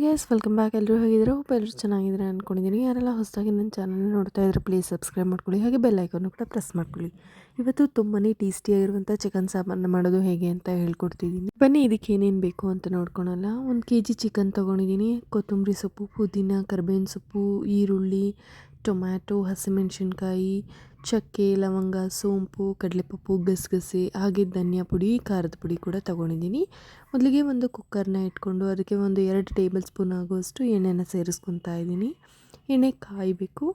Hi guys, welcome back. ಎಲ್ಲರೂ ಹೇಗಿದ್ದೀರಾ? Hope ಎಲ್ಲರೂ ಚೆನ್ನಾಗಿದ್ದೀರಾ ಅಂದ್ಕೊಂಡಿದ್ದೀನಿ. ಯಾರೆಲ್ಲ ಹೊಸದಾಗಿ ನನ್ನ ಚಾನಲ್ನ ನೋಡ್ತಾ ಇದ್ರೆ ಪ್ಲೀಸ್ ಸಬ್ಸ್ಕ್ರೈಬ್ ಮಾಡ್ಕೊಳ್ಳಿ, ಹಾಗೆ ಬೆಲ್ ಐಕಾನ್ನು ಕೂಡ ಪ್ರೆಸ್ ಮಾಡ್ಕೊಳ್ಳಿ. ಇವತ್ತು ತುಂಬಾ ಟೇಸ್ಟಿಯಾಗಿರುವಂಥ ಚಿಕನ್ ಸಾಂಬಾರನ್ನ ಮಾಡೋದು ಹೇಗೆ ಅಂತ ಹೇಳ್ಕೊಡ್ತಿದ್ದೀನಿ. ಬನ್ನಿ ಇದಕ್ಕೆ ಏನೇನು ಬೇಕು ಅಂತ ನೋಡ್ಕೊಳಲ್ಲ. 1 kg ಚಿಕನ್ ತೊಗೊಂಡಿದ್ದೀನಿ. ಕೊತ್ತಂಬರಿ ಸೊಪ್ಪು, ಪುದೀನ, ಕರಿಬೇವಿನ ಸೊಪ್ಪು, ಈರುಳ್ಳಿ, ಟೊಮ್ಯಾಟೊ, ಹಸಿಮೆಣಸಿನ್ಕಾಯಿ, ಚಕ್ಕೆ, ಲವಂಗ, ಸೋಂಪು, ಕಡಲೆಪಪ್ಪು, ಗಸಗಸೆ, ಹಾಗೆ ಧನಿಯಾ ಪುಡಿ, ಖಾರದ ಪುಡಿ ಕೂಡ ತೊಗೊಂಡಿದ್ದೀನಿ. ಮೊದಲಿಗೆ ಒಂದು ಕುಕ್ಕರ್ನ ಇಟ್ಕೊಂಡು ಅದಕ್ಕೆ ಒಂದು 2 ಟೇಬಲ್ ಸ್ಪೂನ್ ಆಗುವಷ್ಟು ಎಣ್ಣೆನ ಸೇರಿಸ್ಕೊತಾ ಇದ್ದೀನಿ. ಎಣ್ಣೆ ಕಾಯಬೇಕು.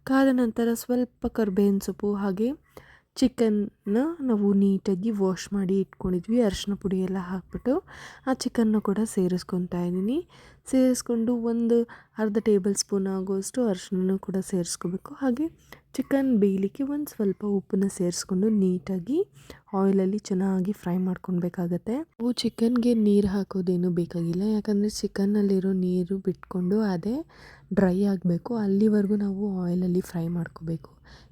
ಕಾದ ನಂತರ ಸ್ವಲ್ಪ ಕರಿಬೇವಿನ ಸೊಪ್ಪು ಹಾಗೆ ಚಿಕನ್ನ ನಾವು ನೀಟಾಗಿ ವಾಶ್ ಮಾಡಿ ಇಟ್ಕೊಂಡಿದ್ವಿ. ಅರಿಶಿನ ಪುಡಿ ಎಲ್ಲ ಹಾಕ್ಬಿಟ್ಟು ಆ ಚಿಕನ್ನ ಕೂಡ ಸೇರಿಸ್ಕೊತಾ ಇದ್ದೀನಿ. ಸೇರಿಸ್ಕೊಂಡು ಒಂದು ಅರ್ಧ ಟೇಬಲ್ ಸ್ಪೂನ್ ಆಗುವಷ್ಟು ಅರಿಶಿನ ಕೂಡ ಸೇರಿಸ್ಕೋಬೇಕು. ಹಾಗೆ ಚಿಕನ್ ಬೇಯಲಿಕ್ಕೆ ಒಂದು ಸ್ವಲ್ಪ ಉಪ್ಪನ್ನ ಸೇರಿಸ್ಕೊಂಡು ನೀಟಾಗಿ ಆಯಿಲಲ್ಲಿ ಚೆನ್ನಾಗಿ ಫ್ರೈ ಮಾಡ್ಕೊಳ್ಬೇಕಾಗತ್ತೆ. ನಾವು ಚಿಕನ್ಗೆ ನೀರು ಹಾಕೋದೇನು ಬೇಕಾಗಿಲ್ಲ, ಯಾಕಂದರೆ ಚಿಕನ್ನಲ್ಲಿರೋ ನೀರು ಬಿಟ್ಕೊಂಡು ಅದೇ ಡ್ರೈ ಆಗಬೇಕು. ಅಲ್ಲಿವರೆಗೂ ನಾವು ಆಯಿಲಲ್ಲಿ ಫ್ರೈ ಮಾಡ್ಕೋಬೇಕು.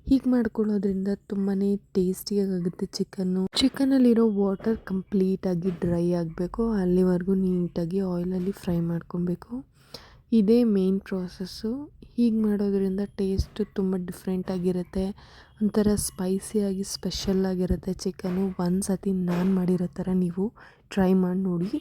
ಹೀಗೆ ಮಾಡ್ಕೊಳ್ಳೋದ್ರಿಂದ ತುಂಬಾ ಟೇಸ್ಟಿಯಾಗುತ್ತೆ. ಚಿಕನ್ನಲ್ಲಿರೋ ವಾಟರ್ ಕಂಪ್ಲೀಟಾಗಿ ಡ್ರೈ ಆಗಬೇಕು. ಅಲ್ಲಿವರೆಗೂ ನೀಟಾಗಿ ಆಯಿಲಲ್ಲಿ ಫ್ರೈ ಮಾಡ್ಕೊಬೇಕು. ಇದೇ ಮೇನ್ ಪ್ರಾಸೆಸ್ಸು. ಹೀಗೆ ಮಾಡೋದ್ರಿಂದ ಟೇಸ್ಟು ತುಂಬ ಡಿಫ್ರೆಂಟಾಗಿರುತ್ತೆ. ಒಂಥರ ಸ್ಪೈಸಿಯಾಗಿ ಸ್ಪೆಷಲ್ಲಾಗಿರುತ್ತೆ ಚಿಕನು. ಒಂದು ಸತಿ ನಾನು ಮಾಡಿರೋ ಥರ ನೀವು ಟ್ರೈ ಮಾಡಿ ನೋಡಿ.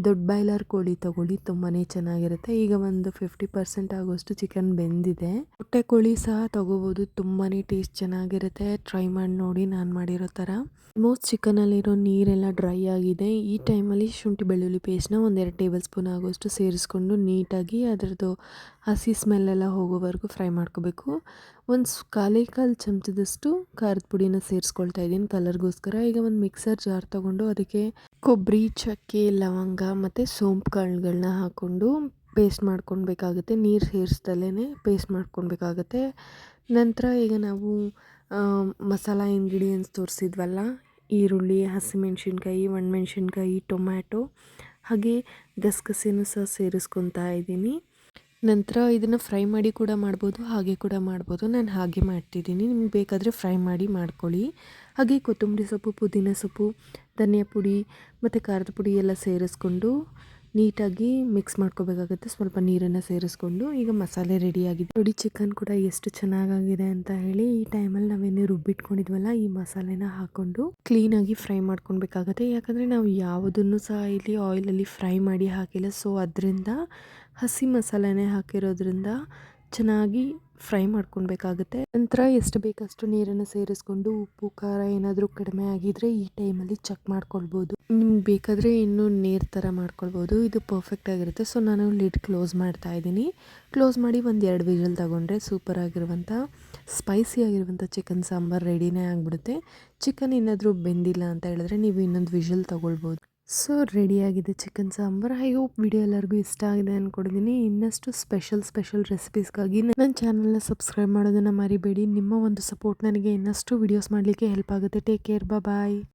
ದೊಡ್ಡ ಬಾಯ್ಲರ್ ಕೋಳಿ ತೊಗೊಳ್ಳಿ, ತುಂಬಾ ಚೆನ್ನಾಗಿರುತ್ತೆ. ಈಗ ಒಂದು 50% ಆಗೋಷ್ಟು ಚಿಕನ್ ಬೆಂದಿದೆ. ಮೊಟ್ಟೆ ಕೋಳಿ ಸಹ ತೊಗೋಬೋದು, ತುಂಬಾ ಟೇಸ್ಟ್ ಚೆನ್ನಾಗಿರುತ್ತೆ. ಟ್ರೈ ಮಾಡಿ ನೋಡಿ ನಾನು ಮಾಡಿರೋ ಥರ. ಆಲ್ಮೋಸ್ಟ್ ಚಿಕನಲ್ಲಿರೋ ನೀರೆಲ್ಲ ಡ್ರೈ ಆಗಿದೆ. ಈ ಟೈಮಲ್ಲಿ ಶುಂಠಿ ಬೆಳ್ಳುಳ್ಳಿ ಪೇಸ್ಟ್ನ 1-2 ಟೇಬಲ್ ಸ್ಪೂನ್ ಆಗೋಷ್ಟು ಸೇರಿಸ್ಕೊಂಡು ನೀಟಾಗಿ ಅದರದ್ದು ಹಸಿ ಸ್ಮೆಲ್ಲೆಲ್ಲ ಹೋಗೋವರೆಗೂ ಫ್ರೈ ಮಾಡ್ಕೋಬೇಕು. ಒಂದು ಕಾಲು ಚಮಚದಷ್ಟು ಖಾರದ ಪುಡಿನ ಸೇರಿಸ್ಕೊಳ್ತಾ ಇದ್ದೀನಿ ಕಲರ್ಗೋಸ್ಕರ. ಈಗ ಒಂದು ಮಿಕ್ಸರ್ ಜಾರ್ ತೊಗೊಂಡು ಅದಕ್ಕೆ ಕೊಬ್ಬರಿ, ಚಕ್ಕೆ, ಲವಂಗ ಮತ್ತು ಸೋಂಪು ಕಾಳುಗಳನ್ನ ಹಾಕ್ಕೊಂಡು ಪೇಸ್ಟ್ ಮಾಡ್ಕೊಳ್ಬೇಕಾಗುತ್ತೆ. ನೀರು ಸೇರಿಸ್ದಲೇ ಪೇಸ್ಟ್ ಮಾಡ್ಕೊಳ್ಬೇಕಾಗತ್ತೆ. ನಂತರ ಈಗ ನಾವು ಮಸಾಲ ಇಂಗ್ರೀಡಿಯೆಂಟ್ಸ್ ತೋರಿಸಿದ್ವಲ್ಲ, ಈರುಳ್ಳಿ, ಹಸಿಮೆಣಸಿನ್ಕಾಯಿ, ಒಣಮೆಣಸಿನ್ಕಾಯಿ, ಟೊಮ್ಯಾಟೊ ಹಾಗೆ ಗಸಗಸೆನೂ ಸಹ ಸೇರಿಸ್ಕೊತಾ ಇದ್ದೀನಿ. ನಂತರ ಇದನ್ನು ಫ್ರೈ ಮಾಡಿ ಕೂಡ ಮಾಡ್ಬೋದು, ಹಾಗೆ ಕೂಡ ಮಾಡ್ಬೋದು. ನಾನು ಹಾಗೆ ಮಾಡ್ತಿದ್ದೀನಿ, ನಿಮ್ಗೆ ಬೇಕಾದರೆ ಫ್ರೈ ಮಾಡಿ ಮಾಡ್ಕೊಳ್ಳಿ. ಹಾಗೆ ಕೊತ್ತಂಬರಿ ಸೊಪ್ಪು, ಪುದೀನ ಸೊಪ್ಪು, ಧನಿಯಾ ಪುಡಿ ಮತ್ತು ಖಾರದ ಪುಡಿ ಎಲ್ಲ ಸೇರಿಸ್ಕೊಂಡು ನೀಟಾಗಿ ಮಿಕ್ಸ್ ಮಾಡ್ಕೋಬೇಕಾಗುತ್ತೆ. ಸ್ವಲ್ಪ ನೀರನ್ನು ಸೇರಿಸ್ಕೊಂಡು ಈಗ ಮಸಾಲೆ ರೆಡಿಯಾಗಿದೆ ನೋಡಿ. ಚಿಕನ್ ಕೂಡ ಎಷ್ಟು ಚೆನ್ನಾಗಾಗಿದೆ ಅಂತ ಹೇಳಿ. ಈ ಟೈಮಲ್ಲಿ ನಾವೇನು ರುಬ್ಬಿಟ್ಕೊಂಡಿದ್ವಲ್ಲ, ಈ ಮಸಾಲೆನ ಹಾಕ್ಕೊಂಡು ಕ್ಲೀನಾಗಿ ಫ್ರೈ ಮಾಡ್ಕೊಳ್ಬೇಕಾಗತ್ತೆ. ಯಾಕಂದರೆ ನಾವು ಯಾವುದನ್ನು ಸಹ ಇಲ್ಲಿ ಆಯಿಲಲ್ಲಿ ಫ್ರೈ ಮಾಡಿ ಹಾಕಿಲ್ಲ. ಸೊ ಅದರಿಂದ ಹಸಿ ಮಸಾಲೆನೇ ಹಾಕಿರೋದ್ರಿಂದ ಚೆನ್ನಾಗಿ ಫ್ರೈ ಮಾಡ್ಕೊಳ್ಬೇಕಾಗುತ್ತೆ. ನಂತರ ಎಷ್ಟು ಬೇಕಷ್ಟು ನೀರನ್ನು ಸೇರಿಸ್ಕೊಂಡು ಉಪ್ಪು, ಖಾರ ಏನಾದರೂ ಕಡಿಮೆ ಆಗಿದ್ರೆ ಈ ಟೈಮಲ್ಲಿ ಚೆಕ್ ಮಾಡ್ಕೊಳ್ಬೋದು. ನಿಮ್ಗೆ ಬೇಕಾದರೆ ಇನ್ನೂ ನೀರು ಥರ ಮಾಡ್ಕೊಳ್ಬೋದು. ಇದು ಪರ್ಫೆಕ್ಟ್ ಆಗಿರುತ್ತೆ. ಸೊ ನಾನು ಲಿಡ್ ಕ್ಲೋಸ್ ಮಾಡ್ತಾ ಇದ್ದೀನಿ. ಕ್ಲೋಸ್ ಮಾಡಿ 1-2 ವಿಷಲ್ ತಗೊಂಡ್ರೆ ಸೂಪರ್ ಆಗಿರುವಂಥ ಸ್ಪೈಸಿ ಆಗಿರುವಂಥ ಚಿಕನ್ ಸಾಂಬಾರು ರೆಡಿನೇ ಆಗಿಬಿಡುತ್ತೆ. ಚಿಕನ್ ಏನಾದರೂ ಬೆಂದಿಲ್ಲ ಅಂತ ಹೇಳಿದ್ರೆ ನೀವು ಇನ್ನೊಂದು ವಿಷಲ್ ತೊಗೊಳ್ಬೋದು. ಸೊ ರೆಡಿಯಾಗಿದೆ chicken sambar. I hope video ಎಲ್ಲರಿಗೂ ಇಷ್ಟ ಆಗಿದೆ ಅಂದ್ಕೊಂಡಿದ್ದೀನಿ. ಇನ್ನಷ್ಟು ಸ್ಪೆಷಲ್ ರೆಸಿಪೀಸ್ಗಾಗಿ ನನ್ನ ಚಾನಲ್ನ ಸಬ್ಸ್ಕ್ರೈಬ್ ಮಾಡೋದನ್ನು ಮರಿಬೇಡಿ. ನಿಮ್ಮ ಒಂದು ಸಪೋರ್ಟ್ ನನಗೆ ಇನ್ನಷ್ಟು ವಿಡಿಯೋಸ್ ಮಾಡಲಿಕ್ಕೆ ಹೆಲ್ಪ್ ಆಗುತ್ತೆ. ಟೇಕ್ ಕೇರ್, ಬಾಯ್.